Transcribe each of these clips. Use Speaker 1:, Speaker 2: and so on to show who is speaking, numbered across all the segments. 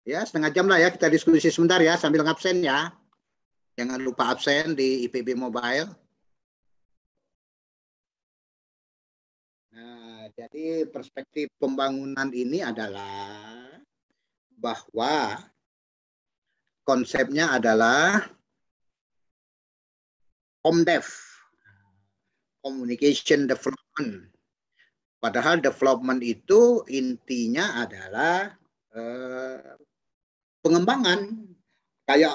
Speaker 1: Ya, setengah jam lah ya, kita diskusi sebentar ya sambil ngabsen ya. Jangan lupa absen di IPB Mobile. Nah, jadi perspektif pembangunan ini adalah bahwa konsepnya adalah COMDEV, Communication Development. Padahal development itu intinya adalah pengembangan kayak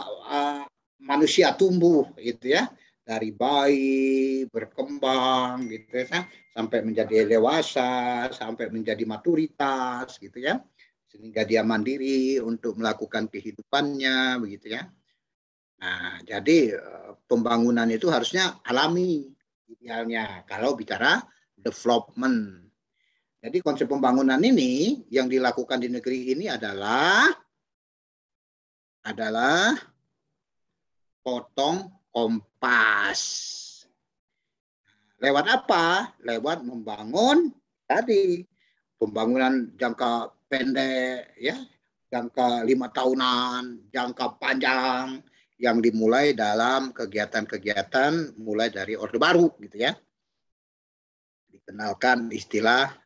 Speaker 1: manusia tumbuh gitu ya, dari bayi berkembang gitu ya, sampai menjadi dewasa, sampai menjadi maturitas gitu ya, sehingga dia mandiri untuk melakukan kehidupannya begitu ya. Nah, jadi pembangunan itu harusnya alami idealnya kalau bicara development. Jadi konsep pembangunan ini yang dilakukan di negeri ini adalah potong kompas. Lewat apa? Lewat membangun tadi pembangunan jangka pendek ya, jangka 5 tahunan, jangka panjang yang dimulai dalam kegiatan-kegiatan mulai dari Orde Baru gitu ya. Dikenalkan istilah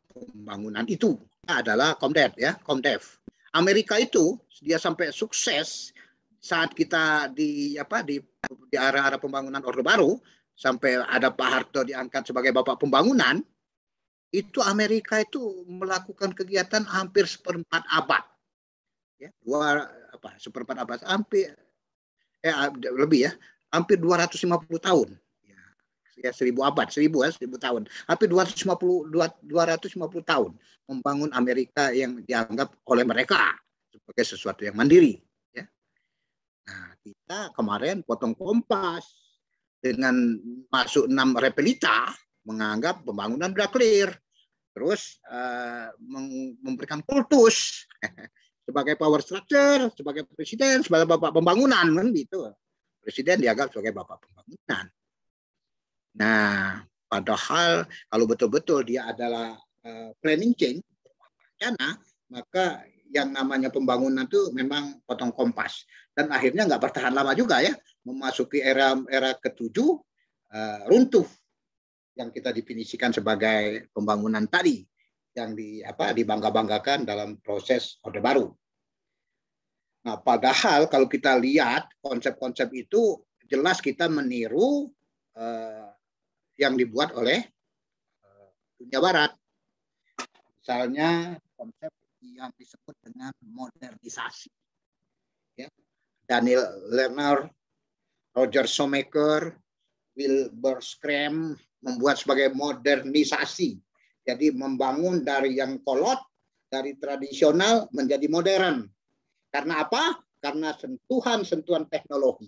Speaker 1: pembangunan itu adalah COMDEV ya, COMDEV. Amerika itu dia sampai sukses saat kita di arah-arah pembangunan Orde Baru sampai ada Pak Harto diangkat sebagai bapak pembangunan, itu Amerika itu melakukan kegiatan hampir seperempat abad. Ya, seperempat abad hampir lebih ya, hampir 250 tahun. Ya 1000 abad, 1000 tahun. Hampir 250 tahun membangun Amerika yang dianggap oleh mereka sebagai sesuatu yang mandiri. Ya. Nah, kita kemarin potong kompas dengan masuk 6 repelita, menganggap pembangunan sudah clear. Terus memberikan kultus sebagai power structure, sebagai presiden, sebagai bapak pembangunan, kan gitu. Presiden dianggap sebagai bapak pembangunan. Nah, padahal kalau betul-betul dia adalah planning change, rencana, maka yang namanya pembangunan itu memang potong kompas. Dan akhirnya nggak bertahan lama juga ya, memasuki era ke-7, runtuh yang kita definisikan sebagai pembangunan tadi, yang dibangga-banggakan dalam proses Orde Baru. Nah, padahal kalau kita lihat konsep-konsep itu jelas kita meniru yang dibuat oleh dunia barat. Misalnya konsep yang disebut dengan modernisasi. Ya. Daniel Lerner, Roger Shoemaker, Wilbur Scrum membuat sebagai modernisasi. Jadi membangun dari yang kolot, dari tradisional menjadi modern. Karena apa? Karena sentuhan-sentuhan teknologi.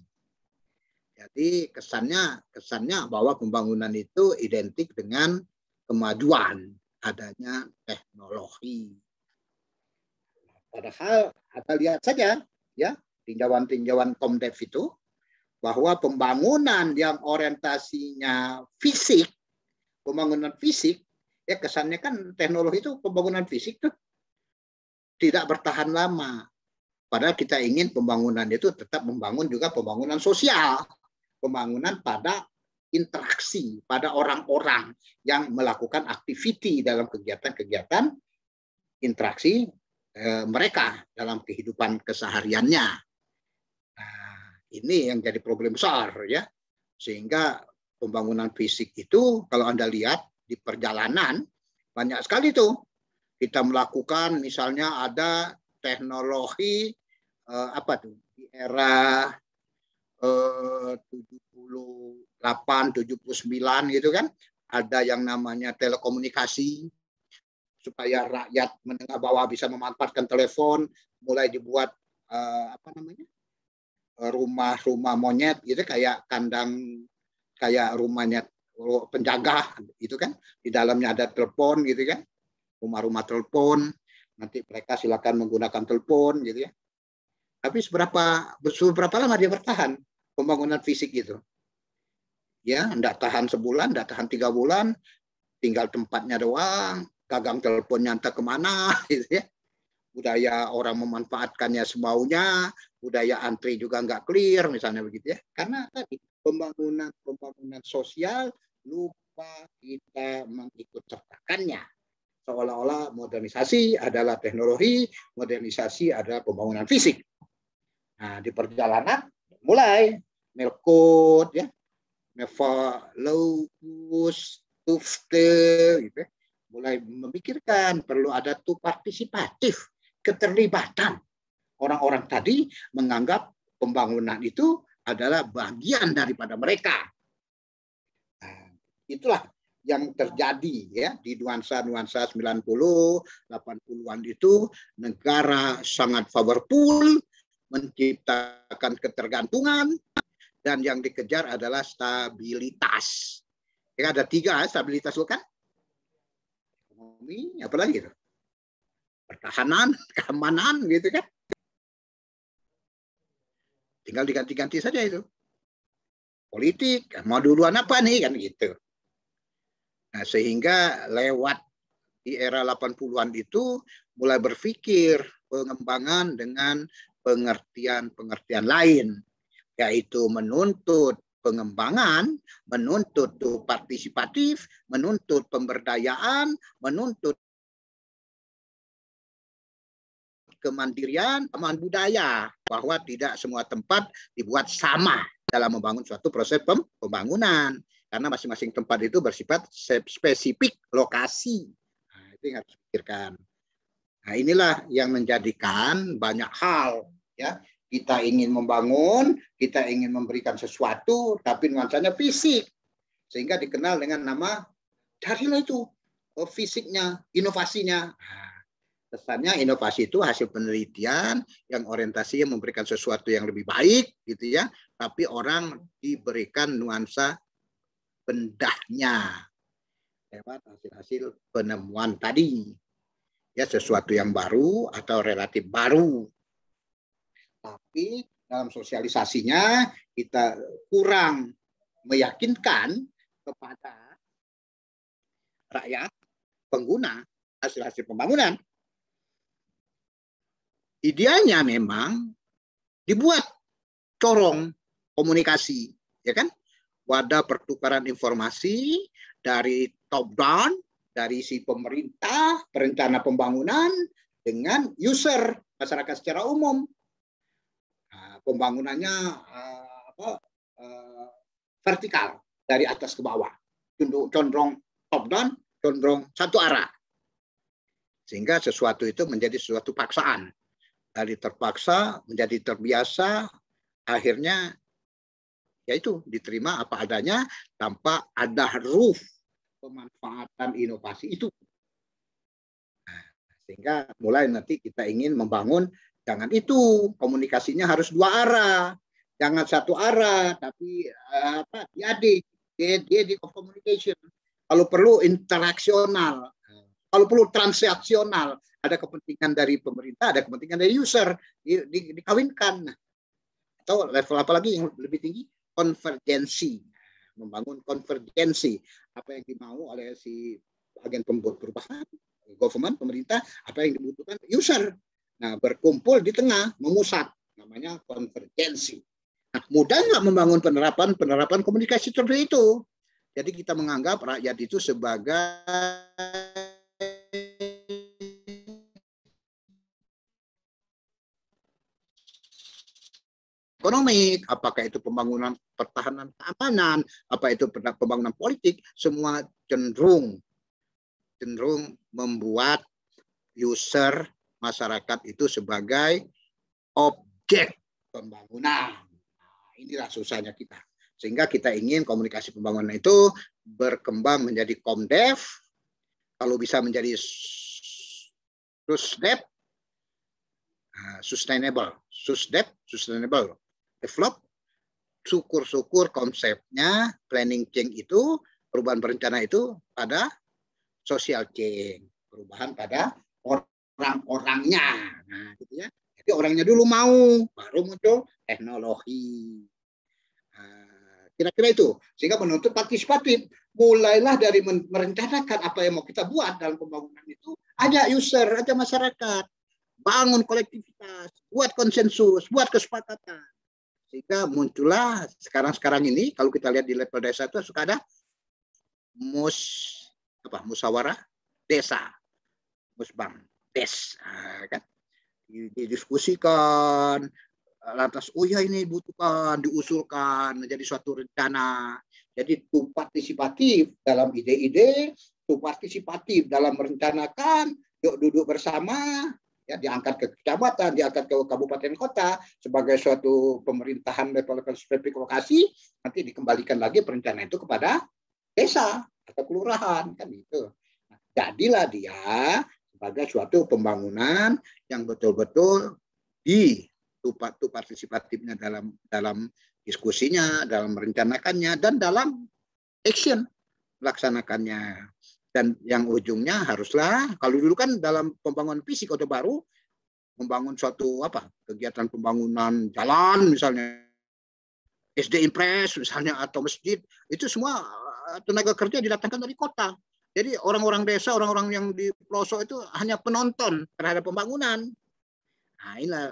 Speaker 1: Jadi kesannya bahwa pembangunan itu identik dengan kemajuan, adanya teknologi. Padahal kita lihat saja ya tinjauan-tinjauan COMDEV itu bahwa pembangunan yang orientasinya fisik, pembangunan fisik, ya kesannya kan teknologi itu pembangunan fisik tuh tidak bertahan lama. Padahal kita ingin pembangunan itu tetap membangun juga pembangunan sosial. Pembangunan pada interaksi, pada orang-orang yang melakukan aktiviti dalam kegiatan-kegiatan interaksi mereka dalam kehidupan kesehariannya. Nah, ini yang jadi problem besar ya. Sehingga pembangunan fisik itu kalau Anda lihat di perjalanan banyak sekali tuh kita melakukan, misalnya ada teknologi di era 78, 79 gitu kan, ada yang namanya telekomunikasi supaya rakyat menengah bawah bisa memanfaatkan telepon, mulai dibuat rumah-rumah monyet gitu, kayak kandang, kayak rumahnya penjaga gitu kan, di dalamnya ada telepon gitu kan, rumah-rumah telepon, nanti mereka silakan menggunakan telepon gitu ya. Tapi seberapa lama dia bertahan pembangunan fisik itu? Ya, enggak tahan sebulan, enggak tahan 3 bulan, tinggal tempatnya doang, gagang teleponnya entah kemana, gitu ya. Budaya orang memanfaatkannya semaunya, budaya antri juga nggak clear, misalnya begitu ya. Karena tadi pembangunan sosial lupa kita mengikut sertakannya. Seolah-olah modernisasi adalah teknologi, modernisasi adalah pembangunan fisik. Nah, di perjalanan mulai Melkot, ya, Nevalous, Tufte, gitu ya, mulai memikirkan perlu ada tuh partisipatif, keterlibatan. Orang-orang tadi menganggap pembangunan itu adalah bagian daripada mereka. Nah, itulah yang terjadi ya di nuansa-nuansa 90, 80-an itu negara sangat powerful, menciptakan ketergantungan, dan yang dikejar adalah stabilitas. Ya, ada 3 stabilitas itu kan? Ekonomi, apalagi itu? Pertahanan, keamanan, gitu kan? Tinggal diganti-ganti saja itu. Politik, mau duluan apa nih kan gitu. Nah, sehingga lewat di era 80-an itu mulai berpikir pengembangan dengan pengertian-pengertian lain, yaitu menuntut pengembangan, menuntut partisipatif, menuntut pemberdayaan, menuntut kemandirian, kemandirian budaya, bahwa tidak semua tempat dibuat sama dalam membangun suatu proses pembangunan, karena masing-masing tempat itu bersifat spesifik lokasi. Nah, itu yang harus dipikirkan. Nah, inilah yang menjadikan banyak hal, ya, kita ingin membangun, kita ingin memberikan sesuatu, tapi nuansanya fisik, sehingga dikenal dengan nama carilah itu fisiknya, inovasinya. Nah, kesannya inovasi itu hasil penelitian yang orientasinya memberikan sesuatu yang lebih baik, gitu ya. Tapi orang diberikan nuansa bendahnya lewat hasil-hasil penemuan tadi, ya, sesuatu yang baru atau relatif baru. Tapi dalam sosialisasinya kita kurang meyakinkan kepada rakyat pengguna hasil-hasil pembangunan. Idealnya memang dibuat corong komunikasi, ya kan? Wadah pertukaran informasi dari top down, dari si pemerintah, perencana pembangunan dengan user, masyarakat secara umum. Nah, pembangunannya vertikal, dari atas ke bawah, condong top down, condong satu arah, sehingga sesuatu itu menjadi sesuatu paksaan. Dari terpaksa menjadi terbiasa, akhirnya yaitu diterima apa adanya tanpa ada ruh pemanfaatan inovasi itu. Nah, sehingga mulai nanti kita ingin membangun, jangan itu komunikasinya harus 2 arah, jangan 1 arah, tapi diadik, di communication. Kalau perlu interaksional, kalau perlu transaksional, ada kepentingan dari pemerintah, ada kepentingan dari user, dikawinkan. Atau level apa lagi yang lebih tinggi? Konvergensi. Membangun konvergensi. Apa yang dimau oleh si agen perubahan, government, pemerintah, apa yang dibutuhkan user. Nah, berkumpul di tengah, memusat. Namanya konvergensi. Nah, mudah nggak membangun penerapan komunikasi seperti itu? Jadi kita menganggap rakyat itu sebagai ekonomi, apakah itu pembangunan pertahanan keamanan, apa itu pembangunan politik, semua cenderung membuat user masyarakat itu sebagai objek pembangunan. Nah, inilah susahnya kita. Sehingga kita ingin komunikasi pembangunan itu berkembang menjadi Komdev, kalau bisa menjadi SUSDEP, sustainable develop. Syukur-syukur konsepnya planning change itu, perubahan berencana itu pada social change, perubahan pada orang-orangnya. Nah, gitu ya. Jadi orangnya dulu mau, baru muncul teknologi. Kira-kira itu, sehingga menuntut partisipatif. mulailah dari merencanakan apa yang mau kita buat dalam pembangunan itu, ajak user, ajak masyarakat, bangun kolektivitas, buat konsensus, buat kesepakatan. Sehingga muncullah sekarang ini, kalau kita lihat di level desa itu suka ada musyawarah desa, musbang, des, kan? Didiskusikan, lantas oh ya ini dibutuhkan, diusulkan menjadi suatu rencana. Jadi itu partisipatif dalam ide-ide, itu partisipatif dalam merencanakan, yuk duduk bersama, ya diangkat ke kecamatan, diangkat ke kabupaten kota sebagai suatu pemerintahan level spesifik lokasi, nanti dikembalikan lagi perencanaan itu kepada desa atau kelurahan, kan gitu. Nah, jadilah dia sebagai suatu pembangunan yang betul-betul itu partisipatifnya dalam diskusinya, dalam merencanakannya, dan dalam action melaksanakannya. Dan yang ujungnya haruslah, kalau dulu kan dalam pembangunan fisik Orde Baru, membangun suatu kegiatan pembangunan jalan misalnya, SD Impres misalnya, atau masjid, itu semua tenaga kerja didatangkan dari kota. Jadi orang-orang desa, orang-orang yang di pelosok itu hanya penonton terhadap pembangunan. Nah, inilah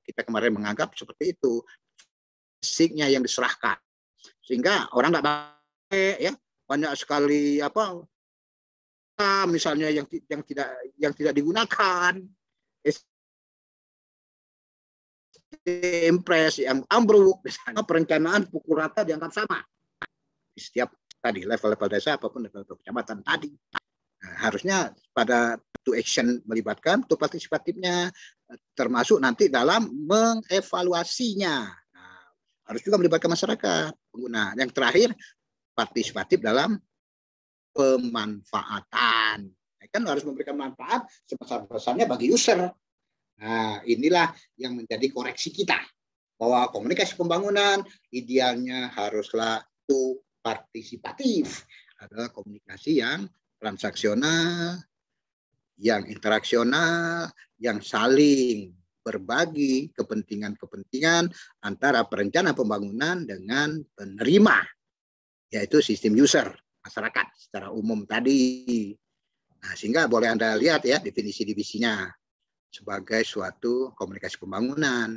Speaker 1: kita kemarin menganggap seperti itu, fisiknya yang diserahkan, sehingga orang nggak baik, ya, banyak sekali misalnya yang tidak digunakan, impres yang ambruk, misalnya perencanaan pukul rata dianggap sama di setiap tadi level-level desa apapun level kecamatan tadi. Nah, harusnya pada to action melibatkan to partisipatifnya, termasuk nanti dalam mengevaluasinya. Nah, harus juga melibatkan masyarakat pengguna. Yang terakhir partisipatif dalam pemanfaatan. Kan harus memberikan manfaat sebesar-besarnya bagi user. Nah, inilah yang menjadi koreksi kita, bahwa komunikasi pembangunan idealnya haruslah to partisipatif, adalah komunikasi yang transaksional, yang interaksional, yang saling berbagi kepentingan-kepentingan antara perencana pembangunan dengan penerima, yaitu sistem user, masyarakat secara umum tadi. Nah, sehingga boleh Anda lihat ya definisi-divisinya sebagai suatu komunikasi pembangunan.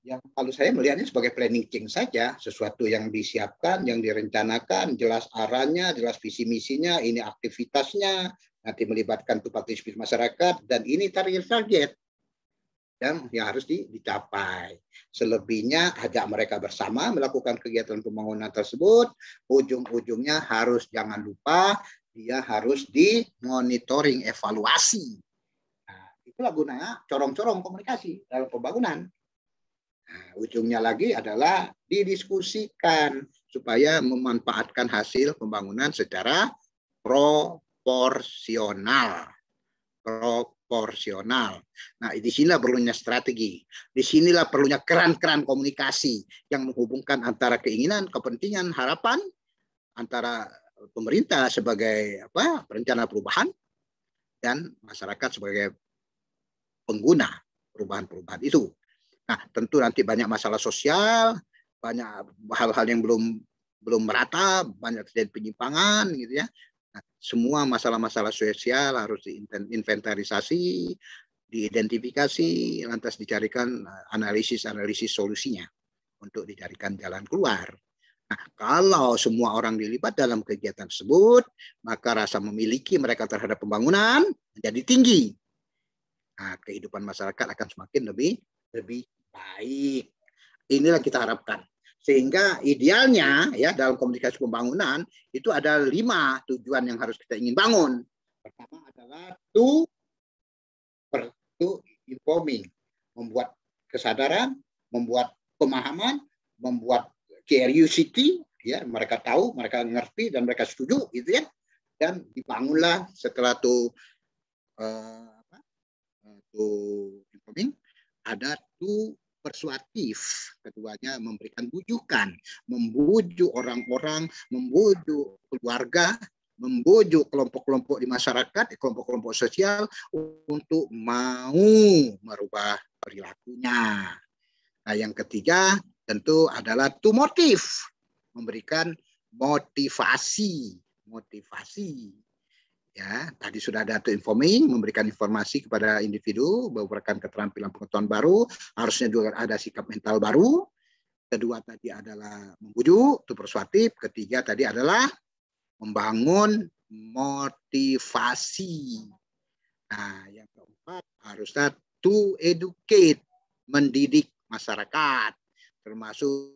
Speaker 1: Yang kalau saya melihatnya sebagai planning change saja, sesuatu yang disiapkan, yang direncanakan, jelas arahnya, jelas visi misinya, ini aktivitasnya, nanti melibatkan partisipasi masyarakat, dan ini target-target yang harus dicapai. Selebihnya ajak mereka bersama melakukan kegiatan pembangunan tersebut, ujung-ujungnya harus jangan lupa dia harus dimonitoring, evaluasi. Nah, itulah gunanya corong-corong komunikasi dalam pembangunan. Nah, ujungnya lagi adalah didiskusikan supaya memanfaatkan hasil pembangunan secara proporsional. Nah, di sinilah perlunya strategi. Di sinilah perlunya keran-keran komunikasi yang menghubungkan antara keinginan, kepentingan, harapan antara pemerintah sebagai perencana perubahan dan masyarakat sebagai pengguna perubahan-perubahan itu. Nah, tentu nanti banyak masalah sosial, banyak hal-hal yang belum merata, banyak terjadi penyimpangan gitu ya. Nah, semua masalah-masalah sosial harus diinventarisasi, diidentifikasi, lantas dicarikan analisis solusinya untuk dicarikan jalan keluar. Nah, kalau semua orang dilibat dalam kegiatan tersebut, maka rasa memiliki mereka terhadap pembangunan menjadi tinggi. Nah, kehidupan masyarakat akan semakin lebih baik. Inilah kita harapkan. Sehingga idealnya ya dalam komunikasi pembangunan itu ada 5 tujuan yang harus kita ingin bangun. Pertama adalah to informing, membuat kesadaran, membuat pemahaman, membuat curiosity, ya mereka tahu, mereka ngerti dan mereka setuju gitu ya. Dan dibangunlah setelah to informing, ada to persuasif, keduanya memberikan bujukan, membujuk orang-orang, membujuk keluarga, membujuk kelompok-kelompok di masyarakat, kelompok-kelompok sosial untuk mau merubah perilakunya. Nah, yang ketiga tentu adalah to motif, memberikan motivasi. Ya, tadi sudah ada informing, memberikan informasi kepada individu, memberikan keterampilan pengetahuan baru, harusnya juga ada sikap mental baru. Kedua tadi adalah membujuk, itu persuasif. Ketiga tadi adalah membangun motivasi. Nah, yang keempat harusnya to educate, mendidik masyarakat, termasuk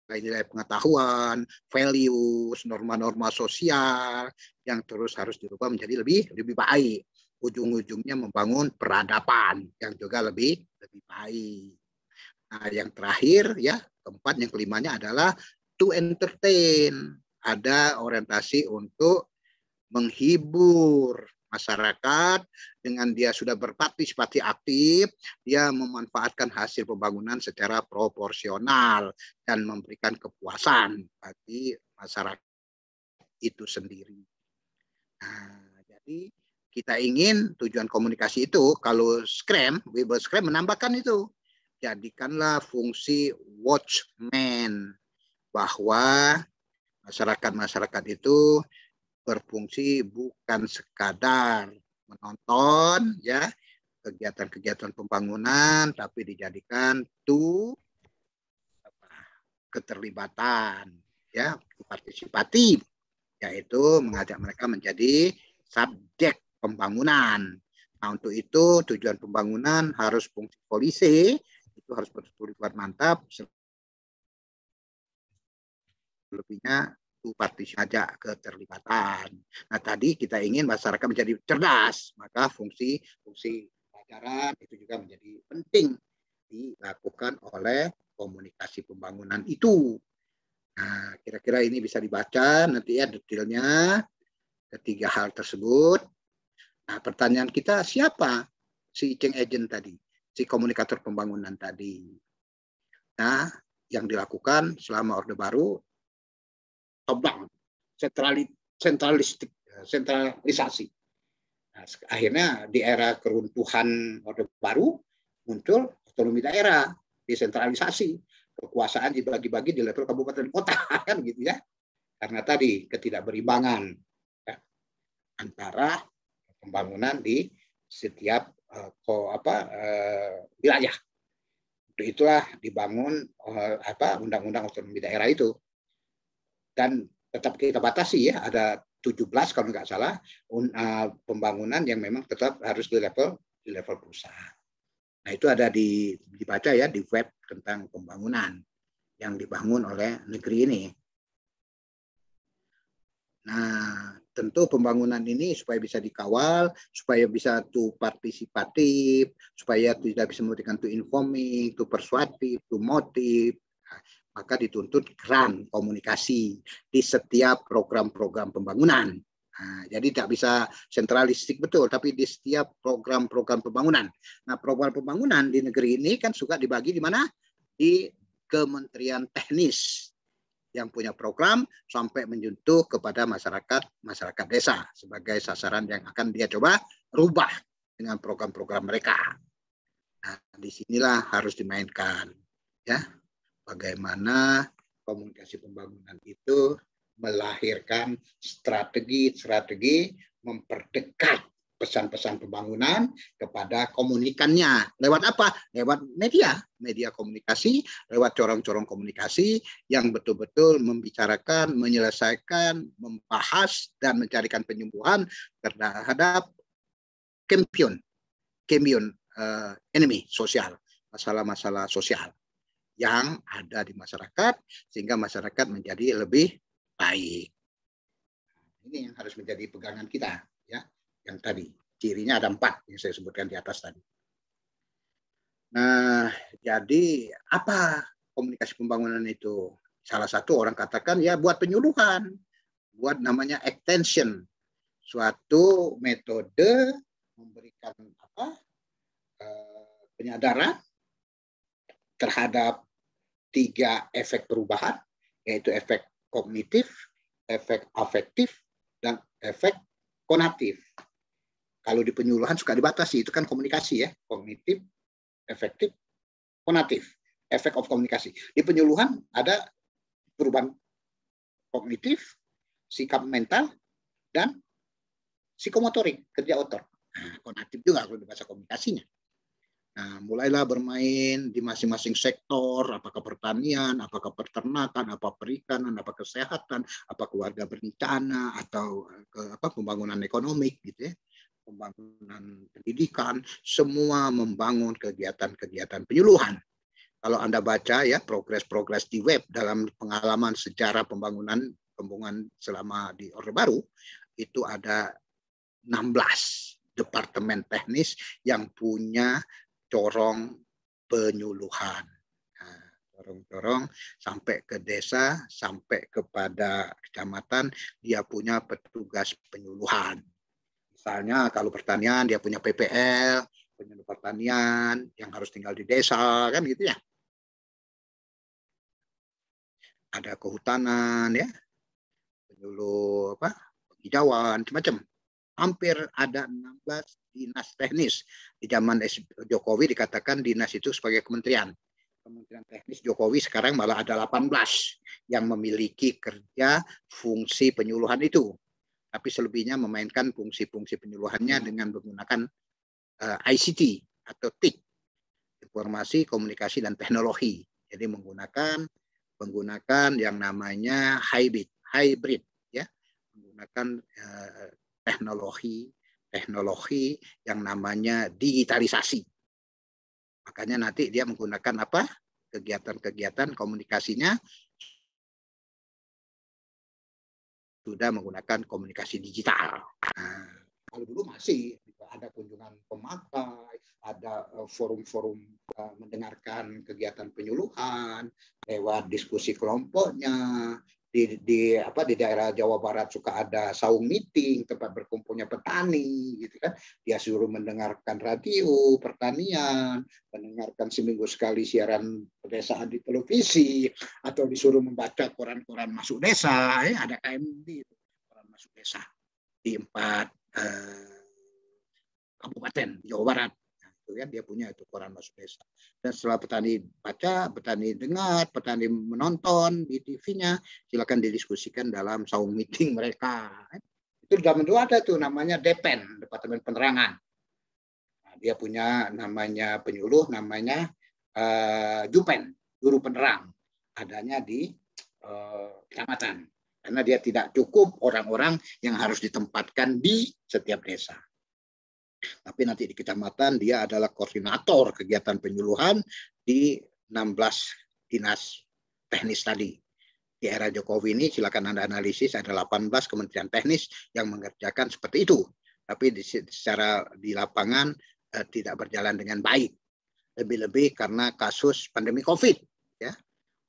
Speaker 1: nilai pengetahuan, values, norma-norma sosial yang terus harus dirubah menjadi lebih baik. Ujung-ujungnya membangun peradaban yang juga lebih baik. Nah, yang terakhir ya, keempat, yang kelimanya adalah to entertain. Ada orientasi untuk menghibur masyarakat dengan dia sudah berpartisipasi aktif, dia memanfaatkan hasil pembangunan secara proporsional dan memberikan kepuasan bagi masyarakat itu sendiri. Nah, jadi kita ingin tujuan komunikasi itu, kalau Scrum, Weber Scrum menambahkan itu, jadikanlah fungsi watchman, bahwa masyarakat itu berfungsi bukan sekadar menonton ya kegiatan-kegiatan pembangunan, tapi dijadikan keterlibatan ya, partisipatif, yaitu mengajak mereka menjadi subjek pembangunan. Nah, untuk itu tujuan pembangunan harus fungsi polisi, itu harus betul-betul dibuat mantap. Lebihnya partisipasi keterlibatan. Nah, tadi kita ingin masyarakat menjadi cerdas, maka fungsi pelajaran itu juga menjadi penting dilakukan oleh komunikasi pembangunan itu. Nah, kira-kira ini bisa dibaca nanti ya detailnya ketiga hal tersebut. Nah, pertanyaan kita, siapa si change agent tadi, si komunikator pembangunan tadi? Nah, yang dilakukan selama Orde Baru top down, sentralisasi. Nah, akhirnya di era keruntuhan Orde Baru muncul otonomi daerah, desentralisasi, kekuasaan dibagi-bagi di level kabupaten kota kan gitu ya. Karena tadi ketidakberimbangan ya, antara pembangunan di setiap wilayah. Untuk itulah dibangun undang-undang otonomi daerah itu. Dan tetap kita batasi ya, ada 17 kalau nggak salah pembangunan yang memang tetap harus di level pusat. Nah, itu ada dibaca ya di web tentang pembangunan yang dibangun oleh negeri ini. Nah, tentu pembangunan ini supaya bisa dikawal, supaya bisa partisipatif, supaya tidak bisa memberikan informing, persuasif, motif, maka dituntut peran komunikasi di setiap program-program pembangunan. Nah, jadi tidak bisa sentralistik betul, tapi di setiap program-program pembangunan. Nah, program pembangunan di negeri ini kan juga dibagi di mana? Di Kementerian Teknis yang punya program sampai menyentuh kepada masyarakat desa sebagai sasaran yang akan dia coba rubah dengan program-program mereka. Nah, disinilah harus dimainkan ya. Bagaimana komunikasi pembangunan itu melahirkan strategi memperdekat pesan-pesan pembangunan kepada komunikannya. Lewat apa? Lewat media komunikasi, lewat corong-corong komunikasi yang betul-betul membicarakan, menyelesaikan, membahas, dan mencarikan penyembuhan terhadap enemy sosial, masalah-masalah sosial yang ada di masyarakat, sehingga masyarakat menjadi lebih baik. Ini yang harus menjadi pegangan kita, ya. Yang tadi cirinya ada 4 yang saya sebutkan di atas tadi. Nah, jadi apa komunikasi pembangunan itu? Salah satu orang katakan ya buat penyuluhan, buat namanya extension, suatu metode memberikan penyadaran terhadap 3 efek perubahan, yaitu efek kognitif, efek afektif, dan efek konatif. Kalau di penyuluhan suka dibatasi, itu kan komunikasi ya, kognitif, efektif, konatif, efek of komunikasi. Di penyuluhan ada perubahan kognitif, sikap mental, dan psikomotorik, kerja otot. Nah, kognitif juga kalau bahasa komunikasinya. Nah, mulailah bermain di masing-masing sektor, apakah pertanian, apakah peternakan, apa perikanan, apa kesehatan, apa keluarga berencana, atau pembangunan ekonomi, gitu ya, pembangunan pendidikan, semua membangun kegiatan-kegiatan penyuluhan. Kalau Anda baca ya progres-progres di web dalam pengalaman sejarah pembangunan selama di Orde Baru, itu ada 16 departemen teknis yang punya corong penyuluhan. Nah, corong-corong sampai ke desa, sampai kepada kecamatan, dia punya petugas penyuluhan. Misalnya kalau pertanian, dia punya PPL, penyuluh pertanian, yang harus tinggal di desa, kan gitu ya. Ada kehutanan, ya, penyuluh penghijauan, macam-macam. Hampir ada 16 dinas teknis. Di zaman Jokowi dikatakan dinas itu sebagai kementerian. Kementerian teknis Jokowi sekarang malah ada 18 yang memiliki kerja fungsi penyuluhan itu. Tapi selebihnya memainkan fungsi-fungsi penyuluhannya dengan menggunakan ICT atau TIK, informasi, komunikasi, dan teknologi. Jadi menggunakan yang namanya hybrid, ya, menggunakan teknologi yang namanya digitalisasi. Makanya nanti dia menggunakan kegiatan-kegiatan komunikasinya sudah menggunakan komunikasi digital. Nah, kalau dulu masih ada kunjungan pemakai, ada forum-forum mendengarkan kegiatan penyuluhan lewat diskusi kelompoknya. Di daerah Jawa Barat suka ada saung meeting, tempat berkumpulnya petani, gitu kan. Dia suruh mendengarkan radio pertanian, mendengarkan seminggu sekali siaran pedesaan di televisi, atau disuruh membaca koran-koran masuk desa, ya, ada KMD itu, koran masuk desa di 4 kabupaten Jawa Barat. Kan dia punya itu koran masuk desa. Dan setelah petani baca, petani dengar, petani menonton di TV-nya, silakan didiskusikan dalam saung meeting mereka. Itu zaman dulu ada tuh namanya DPEN, Departemen Penerangan. Nah, dia punya namanya penyuluh, namanya Jupen, guru penerang. Adanya di kecamatan. Karena dia tidak cukup orang-orang yang harus ditempatkan di setiap desa. Tapi nanti di kecamatan dia adalah koordinator kegiatan penyuluhan di 16 dinas teknis tadi. Di era Jokowi ini silakan Anda analisis ada 18 kementerian teknis yang mengerjakan seperti itu. Tapi secara di lapangan tidak berjalan dengan baik. Lebih-lebih karena kasus pandemi COVID, ya.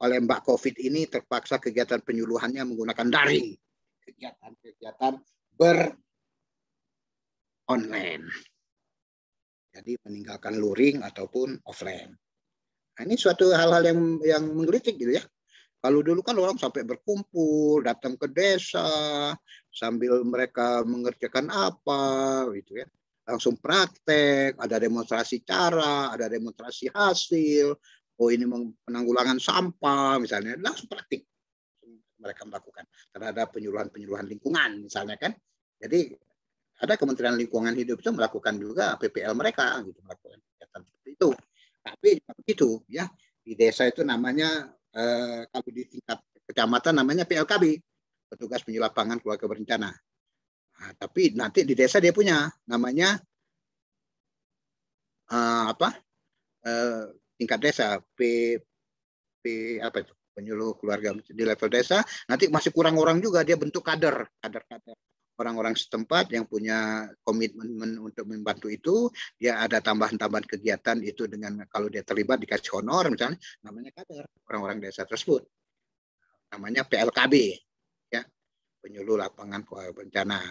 Speaker 1: Oleh Mbak COVID ini terpaksa kegiatan penyuluhannya menggunakan daring. Kegiatan-kegiatan online. Jadi meninggalkan luring ataupun offline. Nah, ini suatu hal-hal yang menggelitik gitu ya. Kalau dulu kan orang sampai berkumpul, datang ke desa, sambil mereka mengerjakan apa gitu ya. Langsung praktek, ada demonstrasi cara, ada demonstrasi hasil. Oh ini penanggulangan sampah misalnya, langsung praktik mereka melakukan terhadap penyuluhan lingkungan misalnya kan. Jadi ada Kementerian Lingkungan Hidup itu melakukan juga PPL mereka gitu, melakukan kegiatan seperti itu. Tapi begitu ya, di desa itu namanya kalau di tingkat kecamatan namanya PLKB, petugas penyuluh lapangan keluarga berencana. Nah, tapi nanti di desa dia punya namanya tingkat desa penyuluh keluarga di level desa. Nanti masih kurang orang juga, dia bentuk kader orang-orang setempat yang punya komitmen untuk membantu itu. Dia ada tambahan-tambahan kegiatan itu dengan kalau dia terlibat dikasih honor misalnya, namanya kader orang-orang desa tersebut. Namanya PLKB, ya, penyuluh lapangan bencana.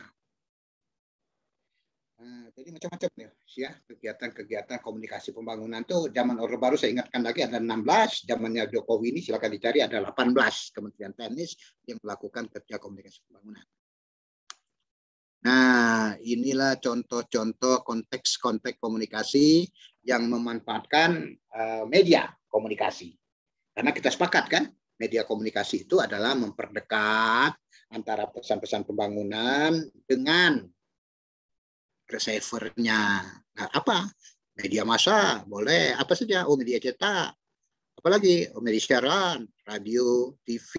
Speaker 1: Nah, jadi macam-macam ya kegiatan-kegiatan komunikasi pembangunan tuh zaman Orde Baru saya ingatkan lagi ada 16, zamannya Jokowi ini silakan dicari ada 18 Kementerian Teknis yang melakukan kerja komunikasi pembangunan. Nah, inilah contoh-contoh konteks-konteks komunikasi yang memanfaatkan media komunikasi. Karena kita sepakat kan, media komunikasi itu adalah memperdekat antara pesan-pesan pembangunan dengan receiver-nya. Nah, apa? Media massa boleh apa saja. Oh, media cetak. Apalagi media siaran, radio, TV,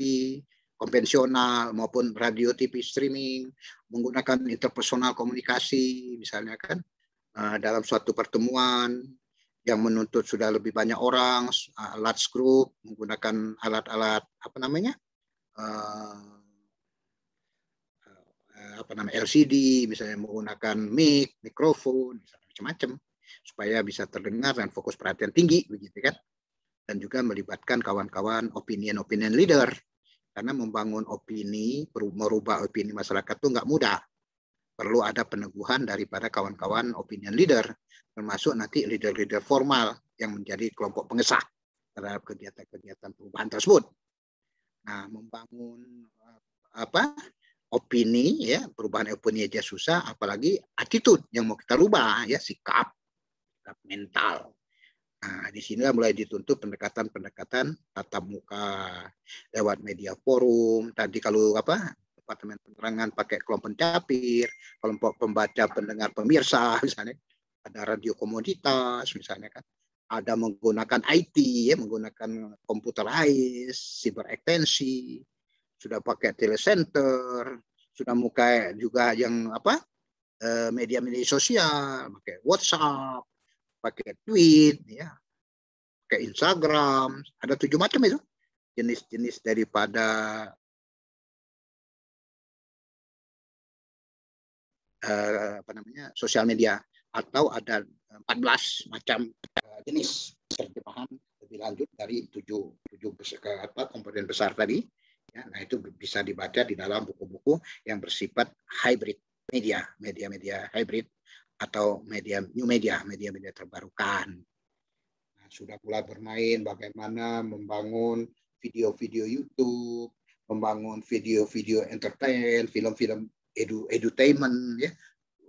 Speaker 1: konvensional maupun radio, TV streaming, menggunakan interpersonal komunikasi, misalnya kan dalam suatu pertemuan yang menuntut sudah lebih banyak orang, large group, menggunakan alat-alat apa namanya, LCD, misalnya menggunakan mic, mikrofon, macam-macam, supaya bisa terdengar dan fokus perhatian tinggi, begitu kan? Dan juga melibatkan kawan-kawan opinion leader, karena membangun opini, merubah opini masyarakat itu nggak mudah. Perlu ada peneguhan daripada kawan-kawan opinion leader, termasuk nanti leader-leader formal yang menjadi kelompok pengesah terhadap kegiatan-kegiatan perubahan tersebut. Nah, membangun opini, ya, perubahan opini aja susah, apalagi attitude yang mau kita rubah, ya, sikap mental. Nah, di sinilah mulai dituntut pendekatan tatap muka lewat media forum. Tadi kalau Departemen Penerangan pakai kelompok pencapir, kelompok pembaca, pendengar, pemirsa, misalnya ada radio komoditas, misalnya kan, ada menggunakan IT, ya, menggunakan computerized, cyber ekstensi, sudah pakai telecenter, sudah pakai juga yang media-media sosial, pakai WhatsApp, pakai tweet, ya, pakai Instagram, ada 7 macam itu jenis-jenis daripada sosial media, atau ada 14 macam jenis terjemahan lebih lanjut dari 7 komponen besar tadi. Ya, nah itu bisa dibaca di dalam buku-buku yang bersifat hybrid media hybrid atau new media terbarukan. Nah, sudah mulai bermain bagaimana membangun video-video YouTube, membangun video-video entertain, film-film edutainment, ya,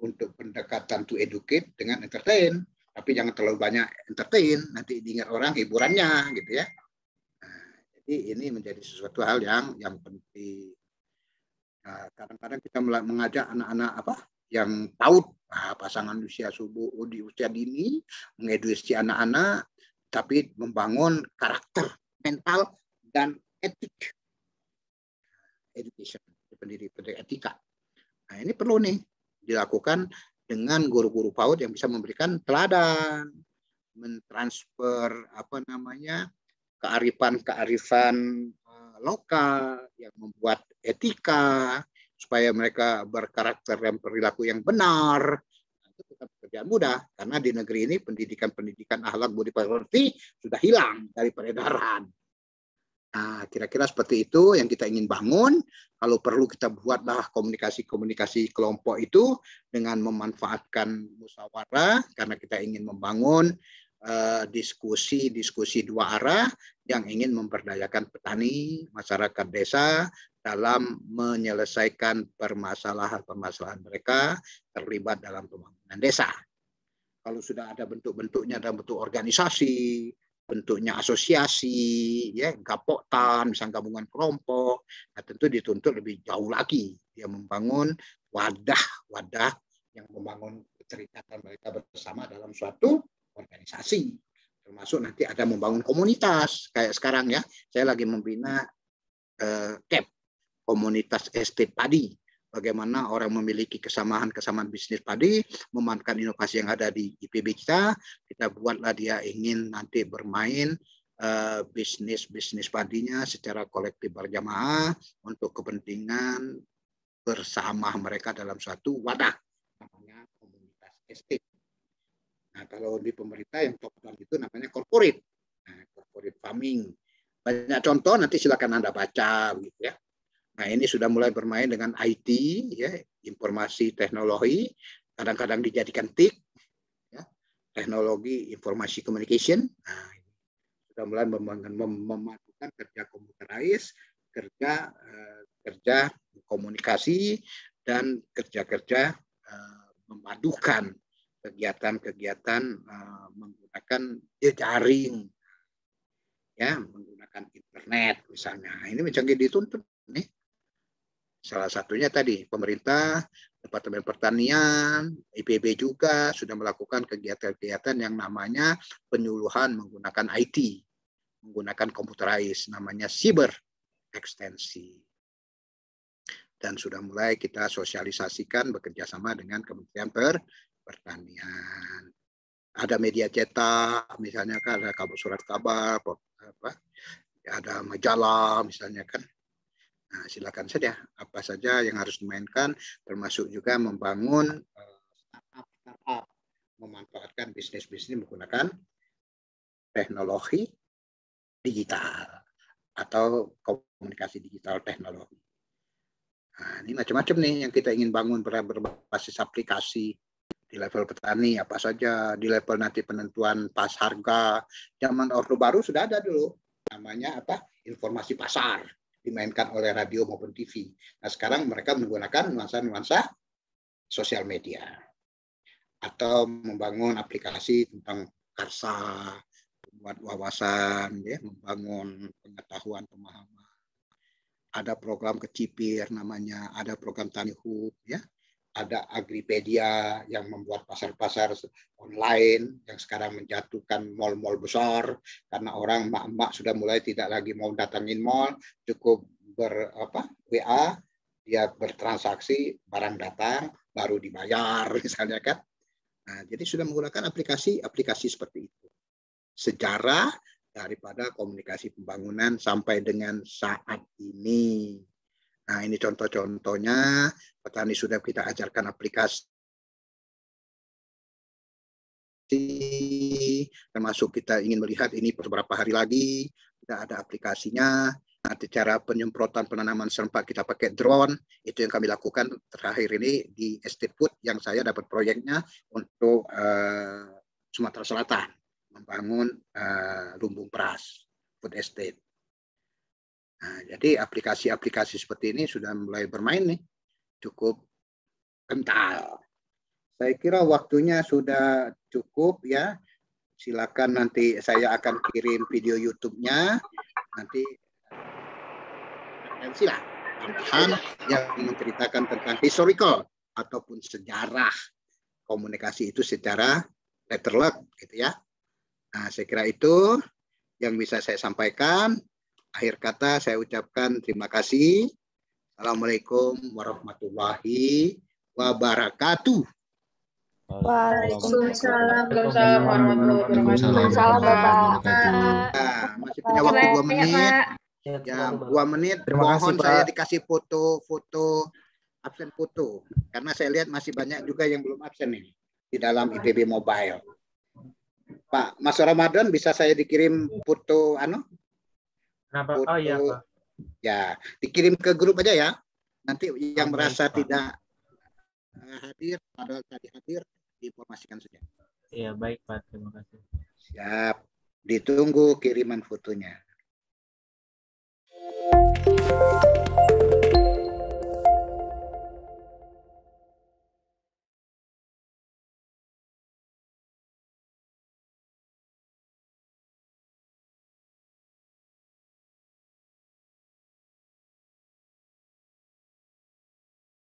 Speaker 1: untuk pendekatan to educate dengan entertain, tapi jangan terlalu banyak entertain, nanti diingat orang hiburannya, gitu ya. Nah, jadi ini menjadi sesuatu hal yang penting. Nah, kadang-kadang kita mengajak anak-anak yang PAUD, pasangan usia di usia dini, mengedukasi anak-anak, tapi membangun karakter, mental, dan etik. Education, pendidikan etika. Nah, ini perlu nih dilakukan dengan guru-guru PAUD yang bisa memberikan teladan, mentransfer kearifan lokal yang membuat etika supaya mereka berkarakter dan perilaku yang benar. Itu bukan pekerjaan mudah, karena di negeri ini pendidikan akhlak budi pekerti sudah hilang dari peredaran. Nah, kira-kira seperti itu yang kita ingin bangun. Kalau perlu kita buatlah komunikasi kelompok itu dengan memanfaatkan musyawarah, karena kita ingin membangun diskusi dua arah yang ingin memberdayakan petani, masyarakat desa dalam menyelesaikan permasalahan mereka terlibat dalam pembangunan desa. Kalau sudah ada bentuk-bentuknya dalam bentuk organisasi, bentuknya asosiasi, ya, gapoktan, misalnya gabungan kelompok, nah tentu dituntut lebih jauh lagi. Dia membangun wadah yang membangun keterikatan mereka bersama dalam suatu organisasi. Termasuk nanti ada membangun komunitas, kayak sekarang, ya, saya lagi membina CAP, komunitas estate padi. Bagaimana orang memiliki kesamaan bisnis padi, memanfaatkan inovasi yang ada di IPB kita buatlah dia ingin nanti bermain bisnis padinya secara kolektif berjamaah untuk kepentingan bersama mereka dalam suatu wadah namanya komunitas estate. Nah, kalau di pemerintah yang top down itu namanya corporate, corporate farming. Banyak contoh, nanti silakan Anda baca, begitu ya. Nah, ini sudah mulai bermain dengan IT, ya, informasi teknologi, kadang-kadang dijadikan TIC, ya, teknologi informasi communication. Nah, sudah mulai memadukan kerja komputerized, kerja komunikasi, dan kerja memadukan kegiatan-kegiatan menggunakan jejaring, ya, menggunakan menggunakan internet misalnya. Ini menjadi dituntut nih. Salah satunya tadi pemerintah, Departemen Pertanian, IPB juga sudah melakukan kegiatan-kegiatan yang namanya penyuluhan menggunakan IT, menggunakan computerized, namanya cyber ekstensi. Dan sudah mulai kita sosialisasikan bekerja sama dengan Kementerian Pertanian. Ada media cetak, misalnya kan ada surat kabar, ada majalah misalnya kan. Nah, silakan saja apa saja yang harus dimainkan, termasuk juga membangun startup, memanfaatkan bisnis-bisnis menggunakan teknologi digital atau komunikasi digital teknologi. Nah, ini macam-macam nih yang kita ingin bangun berbasis aplikasi di level petani apa saja, di level nanti penentuan pas harga. Zaman Orde Baru sudah ada dulu namanya apa? Informasi pasar, dimainkan oleh radio maupun TV. Nah, sekarang mereka menggunakan nuansa-nuansa sosial media atau membangun aplikasi tentang karsa, membuat wawasan, ya, membangun pengetahuan, pemahaman. Ada program kecipir namanya, ada program Tani Hub, ya. Ada Agripedia yang membuat pasar-pasar online yang sekarang menjatuhkan mal-mal besar karena orang emak-emak sudah mulai tidak lagi mau datangin mal, cukup WA, dia bertransaksi, barang datang, baru dibayar misalnya kan. Nah, jadi sudah menggunakan aplikasi seperti itu. Sejarah daripada komunikasi pembangunan sampai dengan saat ini. Nah, ini contoh-contohnya, petani sudah kita ajarkan aplikasi, termasuk kita ingin melihat ini beberapa hari lagi, tidak ada aplikasinya. Nanti cara penyemprotan penanaman serempak kita pakai drone, itu yang kami lakukan terakhir ini di Estate Food yang saya dapat proyeknya untuk Sumatera Selatan, membangun lumbung beras, food estate. Nah, jadi aplikasi-aplikasi seperti ini sudah mulai bermain nih, cukup kental. Saya kira waktunya sudah cukup ya. Silakan nanti saya akan kirim video YouTube-nya. Nanti referensi lah tambahan yang menceritakan tentang historical ataupun sejarah komunikasi itu secara letterlek gitu ya. Nah, saya kira itu yang bisa saya sampaikan. Akhir kata saya ucapkan terima kasih. Assalamualaikum warahmatullahi wabarakatuh.
Speaker 2: Waalaikumsalam warahmatullahi wabarakatuh.
Speaker 1: Nah, masih punya waktu 2 menit. Ya, 2 menit. Mohon saya dikasih foto absen foto. Karena saya lihat masih banyak juga yang belum absen ini di dalam IPB Mobile. Pak, Mas Ramadan bisa saya dikirim foto
Speaker 3: Kenapa? Oh iya, Pak.
Speaker 1: Ya, dikirim ke grup aja ya. Nanti yang merasa tidak hadir, padahal tadi hadir, diinformasikan saja.
Speaker 3: Iya, baik, Pak. Terima kasih.
Speaker 1: Siap. Ditunggu kiriman fotonya.